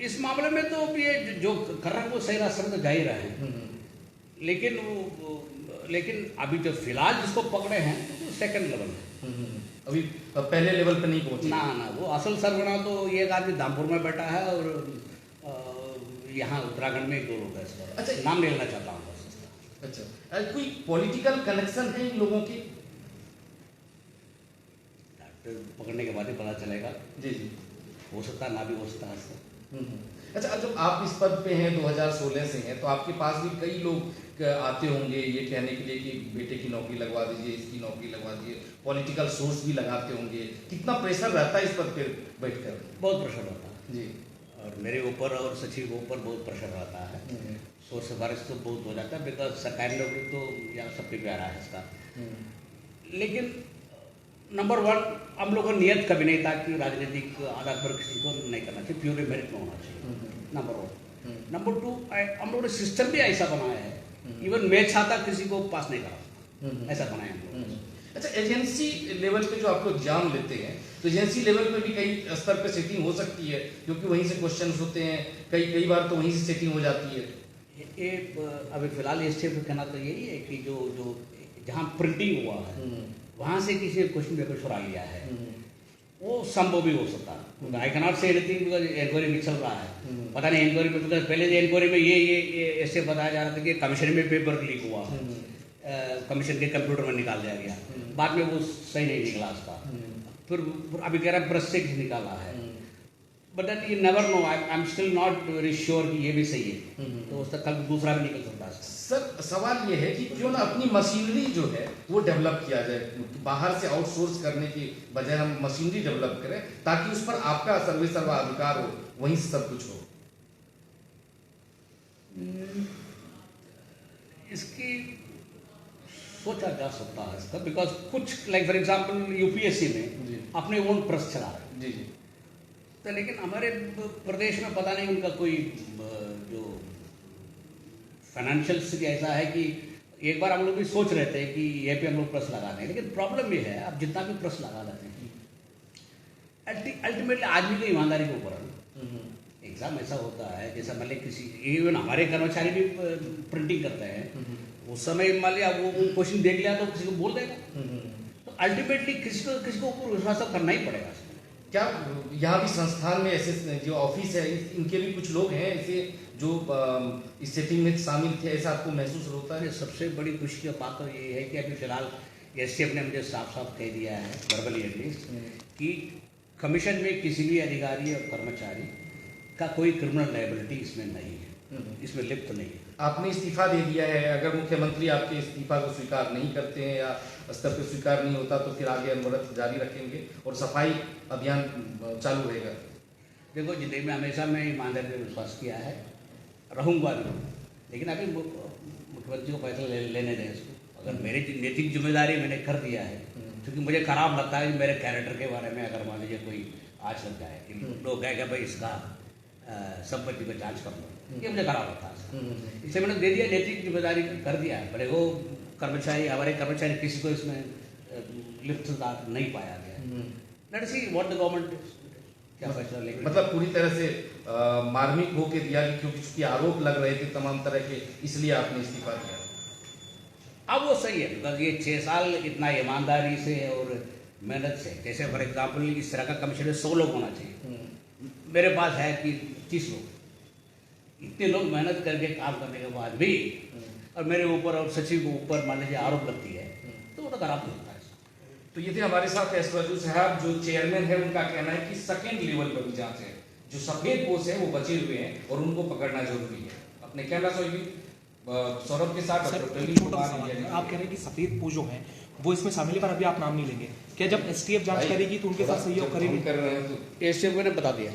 इस मामले में तो ये जो कर रहे हैं वो सही रास्ते में तो जा ही रहे हैं, लेकिन अभी जो फिलहाल जिसको पकड़े हैं तो सेकंड लेवल है, अभी पहले लेवल पे नहीं पहुंचे। ना वो असल सरगना तो ये एक आदमी धामपुर में बैठा है और यहाँ उत्तराखंड में 2 लोग हैं। अच्छा, नाम नहीं लेना चाहता हूँ बस। अच्छा, कोई पॉलिटिकल कनेक्शन है इन लोगों के? पकड़ने के बाद ही पता चलेगा। जी जी, हो सकता है ना भी हो सकता है इसका। अच्छा, जब आप इस पद पे हैं 2016 से हैं, तो आपके पास भी कई लोग आते होंगे ये कहने के लिए कि बेटे की नौकरी लगवा दीजिए, इसकी नौकरी लगवा दीजिए, पॉलिटिकल सोर्स भी लगाते होंगे। कितना प्रेशर रहता है इस पद पे बैठकर? बहुत प्रेशर रहता है जी, और मेरे ऊपर और सचिव के ऊपर बहुत प्रेशर रहता है। सोच सिफारिश तो बहुत हो जाता है, बिकॉज सरकारी नौकरी तो यहाँ सबके प्यारा है इसका। लेकिन नंबर 1 हम लोगों का नियत कभी नहीं था कि राजनीतिक आधार पर किसी को नहीं करना चाहिए, प्योर मेरिट में होना चाहिए, नंबर 1। नंबर 2 हम लोगों ने सिस्टम भी ऐसा बनाया है, इवन मैं चाहता किसी को पास नहीं करा, ऐसा बनाया हम लोग। अच्छा, एजेंसी लेवल पे जो आप लोग एग्जाम लेते हैं, तो एजेंसी लेवल पे भी कई स्तर पे सेटिंग हो सकती है, क्योंकि वहीं से क्वेश्चन होते हैं, कई बार तो वहीं से सेटिंग हो जाती है। ये अभी फिलहाल इस स्टेप पे कहना तो यही है कि जो जहाँ प्रिंटिंग हुआ है वहाँ से किसी ने क्वेश्चन पेपर चुरा लिया है, वो संभव भी हो सकता है। I cannot say anything because inquiry में चल रहा है, पता नहीं इंक्वायरी में, बिकॉज पहले जो इंक्वायरी में ये ऐसे बताया जा रहा था कि कमीशन में पेपर लीक हुआ, कमीशन के कंप्यूटर में निकाल दिया गया, बाद में वो सही नहीं निकला उसका, फिर अभी कह रहा है प्रेस से निकाला है, but that you never know. I am still not very sure कि ये भी सही है, तो उसका कल दूसरा भी निकल सकता है। सर, सवाल ये है कि क्यों ना अपनी मशीनरी जो है वो डेवलप किया जाए, बाहर से आउटसोर्स करने की बजाय हम मशीनरी डेवलप करें, ताकि उस पर आपका सर्वाधिकार हो, वहीं से सब कुछ हो। इसकी सोचा जा सकता है इसका, बिकॉज कुछ लाइक फॉर एग्जाम्पल यूपीएससी में अपने ओन प्रेस चला रहे हैं। जी जी, तो लेकिन हमारे प्रदेश में पता नहीं उनका कोई जो फाइनेंशियल स्थिति ऐसा है कि एक बार हम लोग भी सोच रहे थे कि ये पे हम लोग प्रेस लगा दें, लेकिन प्रॉब्लम ये है आप जितना भी प्रेस लगा लेते हैं अल्टीमेटली आदमी की ईमानदारी के ऊपर है। एग्जाम ऐसा होता है जैसा मान लिया किसी, इवन हमारे कर्मचारी भी प्रिंटिंग करते हैं, उस समय मान लिया वो क्वेश्चन देख लिया तो किसी को बोल देगा, तो अल्टीमेटली किसी को ऊपर विश्वास तो करना ही पड़ेगा। क्या यहाँ भी संस्थान में ऐसे जो ऑफिस है इनके भी कुछ लोग हैं ऐसे जो इस सेटिंग में शामिल थे, ऐसा आपको महसूस होता है? सबसे बड़ी खुशी की बात तो ये है कि अभी फिलहाल एसटीएफ ने मुझे साफ साफ कह दिया है वर्बली एटलीस्ट कि कमीशन में किसी भी अधिकारी और कर्मचारी का कोई क्रिमिनल लायबिलिटी इसमें नहीं है, इसमें लिप्त नहीं है। आपने इस्तीफा दे दिया है, अगर मुख्यमंत्री आपके इस्तीफा को स्वीकार नहीं करते हैं या स्तर पर स्वीकार नहीं होता तो फिर आगे अनवरत जारी रखेंगे और सफाई अभियान चालू रहेगा? देखो, जिंदगी में हमेशा मैं ईमानदारी पर विश्वास किया है, रहूँगा भी, लेकिन अभी मुख्यमंत्री को फैसला लेने दें इसको। अगर मेरी नैतिक जिम्मेदारी मैंने कर दिया है, क्योंकि मुझे खराब लगता है कि मेरे कैरेक्टर के बारे में अगर मान लीजिए कोई आज लग जाए कि लोग कहेगा भाई इसका संपत्ति पर जांच कर लो, ये मुझे खराब लगता है। इसलिए मैंने दे दिया, नैतिक जिम्मेदारी कर दिया है, भले वो कर्मचारी हमारे कर्मचारी किसी को इसमें लिप्तता नहीं पाया गया। Let's see what the government क्या फैसला लेगी। मतलब पूरी तरह से मार्मिक होकर दिया, क्योंकि चूंकि आरोप लग रहे थे तमाम तरह के, इसलिए आपने इस्तीफा दिया। अब वो सही है, बिकॉज ये 6 साल इतना ईमानदारी से और मेहनत से, जैसे फॉर एग्जाम्पल इस तरह का कमीशन 100 लोग होना चाहिए, मेरे पास है कि 30 लोग, इतने लोग मेहनत करके काम करने के बाद भी और मेरे ऊपर और सचिव के ऊपर मान लीजिए आरोप लगती है, तो वो तो खराब लगता है। तो ये थे हमारे साथ एस राजू साहब, जो चेयरमैन है, उनका कहना है कि सेकेंड लेवल पर भी जांच है, जो सफेद पोस्ट है वो बचे हुए हैं और उनको पकड़ना जरूरी है। अपने कहना चाहिए सौरभ के साथ सर, एक छोटा सा सवाल है। आप कह रहे हैं कि सफेद पोस्ट जो है वो इसमें शामिल है, पर अभी आप नाम नहीं लेंगे। क्या जब एसटीएफ जांच करेगी तो उनके साथ सहयोग करेगी? कर रहे हैं तो एसटीएफ ने बता दिया।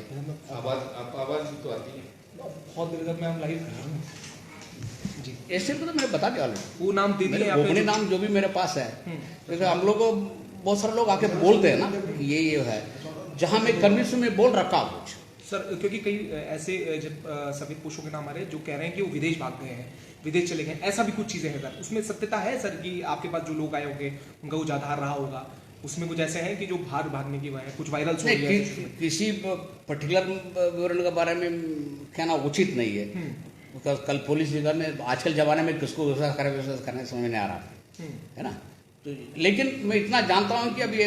आवाज तो आती है। बहुत देर तक मैं हम लाइव कर रहा हूँ जी। एसटीएफ को तो मैंने बता दिया ऑलरेडी, वो नाम दे दिए आपने गोपनीय नाम जो भी मेरे पास है। जैसे हम लोग को बहुत सारे लोग आके बोलते हैं ना ये है, जहाँ मैं कन्विंस में बोल रखा हूँ कुछ। सर, क्योंकि कई ऐसे जब सफेद पोशों के नाम आ रहे हैं जो कह रहे हैं कि वो विदेश भाग गए हैं, विदेश चले गए, ऐसा भी कुछ चीजें हैं सर, उसमें सत्यता है सर कि आपके पास जो लोग आए होंगे उनका कुछ आधार रहा होगा, उसमें कुछ ऐसे हैं कि जो बाहर भागने की वजह कुछ वायरल हो नहीं, गया? किसी पर्टिकुलर विवरण के बारे में कहना उचित नहीं है, बिकॉज कल पुलिस ने आजकल जमाने में किसको विश्वास करने समझ में नहीं आ रहा है ना। तो लेकिन मैं इतना जानता हूँ कि अभी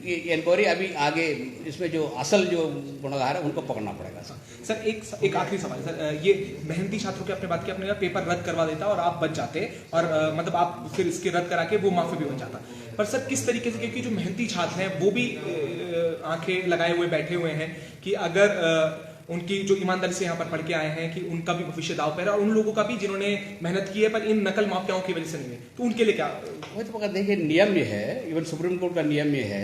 ये इंक्वायरी अभी आगे इसमें जो असल जो गुनहगार है उनको पकड़ना पड़ेगा। सर एक आखिरी सवाल सर, ये मेहनती छात्रों की आपने बात की, आपने कहा पेपर रद्द करवा देता और आप बच जाते और मतलब आप फिर इसके रद्द करा के वो माफी भी बन जाता, पर सर किस तरीके से, क्योंकि जो मेहनती छात्र हैं वो भी आंखें लगाए हुए बैठे हुए हैं कि अगर उनकी जो ईमानदारी से यहाँ पर पढ़ के आए हैं कि उनका भी भविष्य दाव पर है, और उन लोगों का भी जिन्होंने मेहनत की है पर इन नकल माफियाओं की वजह से नहीं है, तो उनके लिए क्या? वही तो पकड़ देखिए, नियम ये है, इवन सुप्रीम कोर्ट का नियम ये है,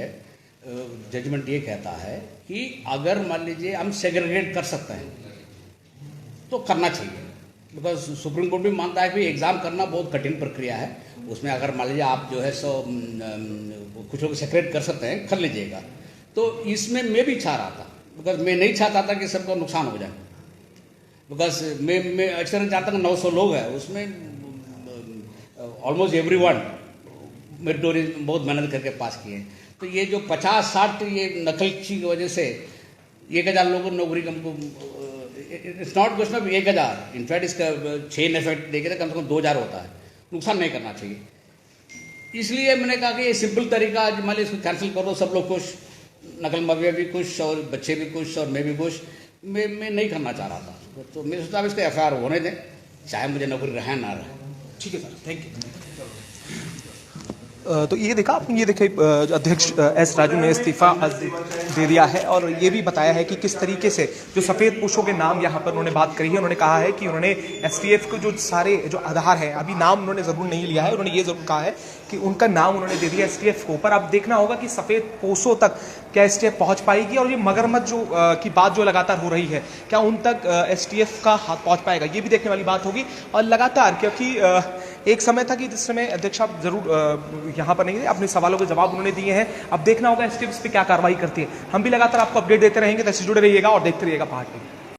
जजमेंट ये कहता है कि अगर मान लीजिए हम सेग्रीगेट कर सकते हैं तो करना चाहिए, बिकॉज सुप्रीम कोर्ट भी मानता है कि एग्ज़ाम करना बहुत कठिन प्रक्रिया है, उसमें अगर मान लीजिए आप जो है सो कुछ लोग सेग्रीगेट कर सकते हैं, कर लीजिएगा। तो इसमें मैं भी चाह रहा था, बिकॉज मैं नहीं चाहता था कि सबको नुकसान हो जाए, बिकॉज मैं अक्सर चाहता हूँ 900 लोग हैं उसमें ऑलमोस्ट एवरीवन मेरिटोरियस बहुत मेहनत करके पास किए हैं, तो ये जो 50-60 ये नकलची की वजह से 1000 लोगों को नौकरी हमको, it's not question of 1000, in fact इसका चेन इफेक्ट देखे तो कम से कम 2000 होता है, नुकसान नहीं करना चाहिए। इसलिए मैंने कहा कि ये सिंपल तरीका, आज मान लीजिए इसको कैंसिल कर दो, सब लोग खुश, नकल माफिया भी खुश और बच्चे भी खुश और मैं भी खुश, मैं नहीं करना चाह रहा था। तो मैं सोचता इसका FIR होने दें, चाहे मुझे नौकरी रहे ना रहे। ठीक है सर, थैंक यू। तो ये देखा आपने, ये देखे अध्यक्ष एस राजू ने इस्तीफा दे दिया है और ये भी बताया है कि किस तरीके से जो सफ़ेद पोशों के नाम यहाँ पर उन्होंने बात करी है। उन्होंने कहा है कि उन्होंने STF को जो सारे जो आधार हैं, अभी नाम उन्होंने ज़रूर नहीं लिया है, उन्होंने ये ज़रूर कहा है कि उनका नाम उन्होंने दे दिया STF को, पर अब देखना होगा कि सफ़ेद पोशों तक क्या STF पहुँच पाएगी, और ये मगरमच्छ जो की बात जो लगातार हो रही है, क्या उन तक STF का हाथ पहुँच पाएगा, ये भी देखने वाली बात होगी। और लगातार, क्योंकि एक समय था कि जिस समय अध्यक्ष आप जरूर यहाँ पर नहीं थे, अपने सवालों के जवाब उन्होंने दिए हैं, अब देखना होगा STF इस पर क्या कार्रवाई करती है। हम भी लगातार आपको अपडेट देते रहेंगे, तो ऐसे जुड़े रहिएगा और देखते रहिएगा पहाड़ टीवी।